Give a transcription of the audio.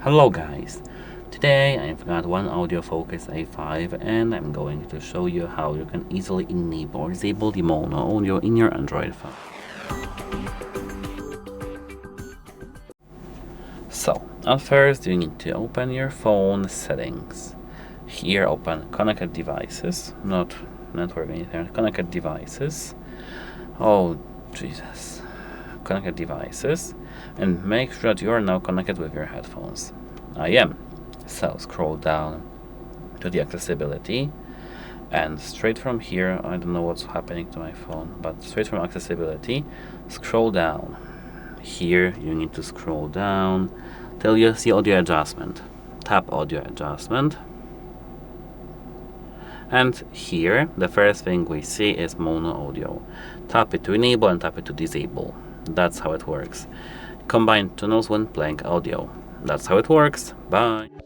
Hello guys, today I've got OneOdio FOCUS A5 and I'm going to show you how you can easily enable or disable the mono audio in your Android phone. So, at first you need to open your phone settings. Here open connected devices, not network anything, connected devices. Oh Jesus. Connected devices, and make sure that you are now connected with your headphones. I am. So scroll down to the accessibility, and straight from here, I don't know what's happening to my phone, but straight from accessibility, scroll down. Here you need to scroll down till you see audio adjustment. Tap audio adjustment. And here, the first thing we see is mono audio. Tap it to enable and tap it to disable. That's how it works. Combine channels when playing audio. That's how it works. Bye.